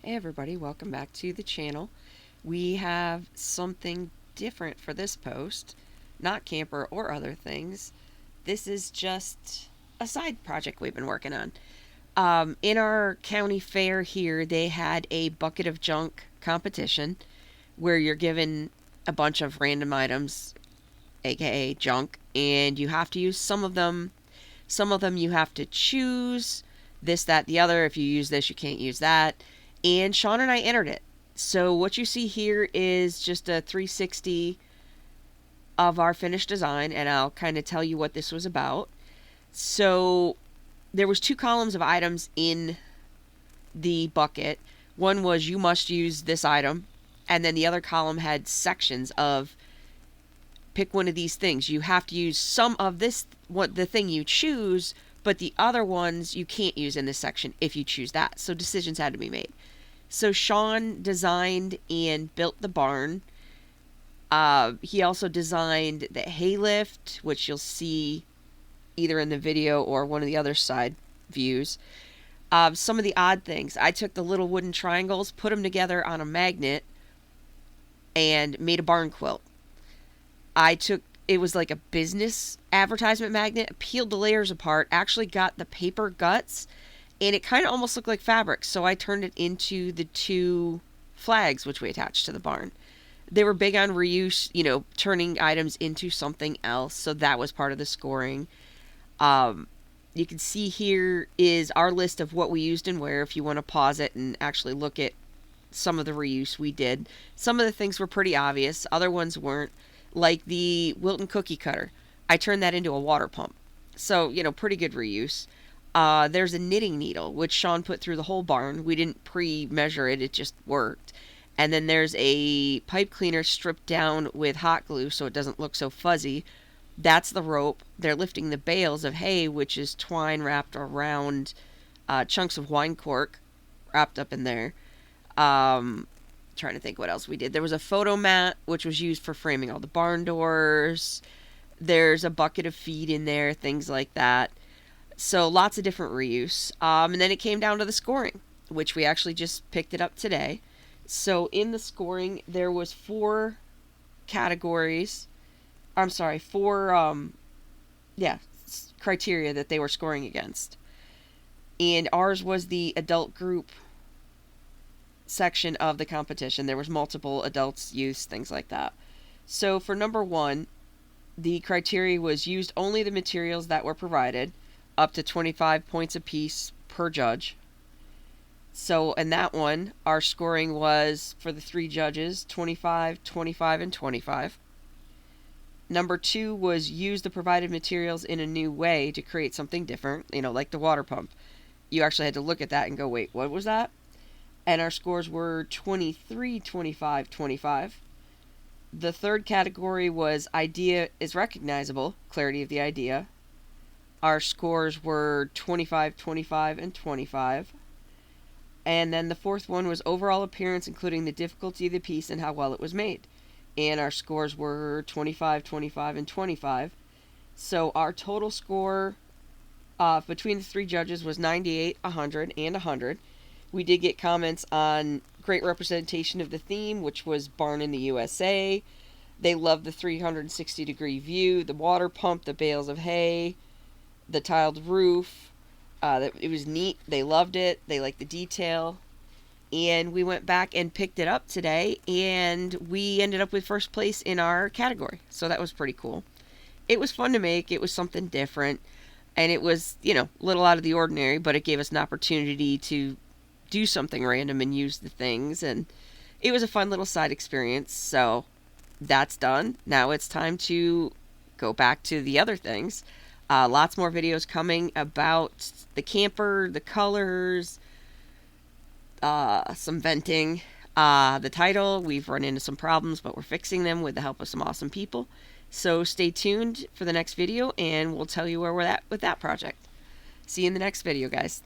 Hey everybody, welcome back to the channel. We have something different for this post, not camper or other things. This is just a side project we've been working on. In our county fair here, they had a bucket of junk competition where you're given a bunch of random items, aka junk, and you have to use some of them. Some of them you have to choose this, that, the other. If you use this, you can't use that. And Sean and I entered it. So what you see here is just a 360 of our finished design, and I'll kind of tell you what this was about. So there was 2 columns of items in the bucket. One was you must use this item, and then the other column had sections of pick one of these things. You have to use some of this, what the thing you choose, but the other ones you can't use in this section if you choose that. So decisions had to be made. So Sean designed and built the barn. He also designed the hay lift, which you'll see either in the video or one of the other side views. Some of the odd things. I took the little wooden triangles, put them together on a magnet, and made a barn quilt. It was like a business advertisement magnet, peeled the layers apart, actually got the paper guts, and it kind of almost looked like fabric. So I turned it into the 2 flags which we attached to the barn. They were big on reuse, turning items into something else. So that was part of the scoring. You can see here is our list of what we used and where, if you want to pause it and actually look at some of the reuse we did. Some of the things were pretty obvious. Other ones weren't. Like the Wilton cookie cutter. I turned that into a water pump. So, pretty good reuse. There's a knitting needle, which Sean put through the whole barn. We didn't pre-measure it, it just worked. And then there's a pipe cleaner stripped down with hot glue so it doesn't look so fuzzy. That's the rope. They're lifting the bales of hay, which is twine wrapped around chunks of wine cork wrapped up in there. Trying to think what else we did. There was a photo mat, which was used for framing all the barn doors. There's a bucket of feed in there, things like that. So lots of different reuse. And then it came down to the scoring, which we actually just picked it up today. So in the scoring, there was 4 categories. I'm sorry, 4 criteria that they were scoring against. And ours was the adult group section of the competition. There was multiple adults, youths, things like that. So for number 1, the criteria was used only the materials that were provided, up to 25 points apiece per judge. So in that one, our scoring was, for the 3 judges, 25, 25, and 25. Number 2 was use the provided materials in a new way to create something different, like the water pump. You actually had to look at that and go, wait, what was that? And our scores were 23, 25, 25. The third category was idea is recognizable, clarity of the idea. Our scores were 25, 25, and 25. And then the fourth one was overall appearance, including the difficulty of the piece and how well it was made. And our scores were 25, 25, and 25. So our total score between the 3 judges was 98, 100, and 100. We did get comments on great representation of the theme, which was Barn in the USA. They loved the 360-degree view, the water pump, the bales of hay, the tiled roof. It was neat. They loved it. They liked the detail. And we went back and picked it up today, and we ended up with first place in our category. So that was pretty cool. It was fun to make. It was something different. And it was, a little out of the ordinary, but it gave us an opportunity to do something random and use the things, and it was a fun little side experience. So that's done. Now it's time to go back to the other things. Lots more videos coming about the camper, the colors, some venting. The title, we've run into some problems, but we're fixing them with the help of some awesome people. So stay tuned for the next video, and we'll tell you where we're at with that project. See you in the next video, guys.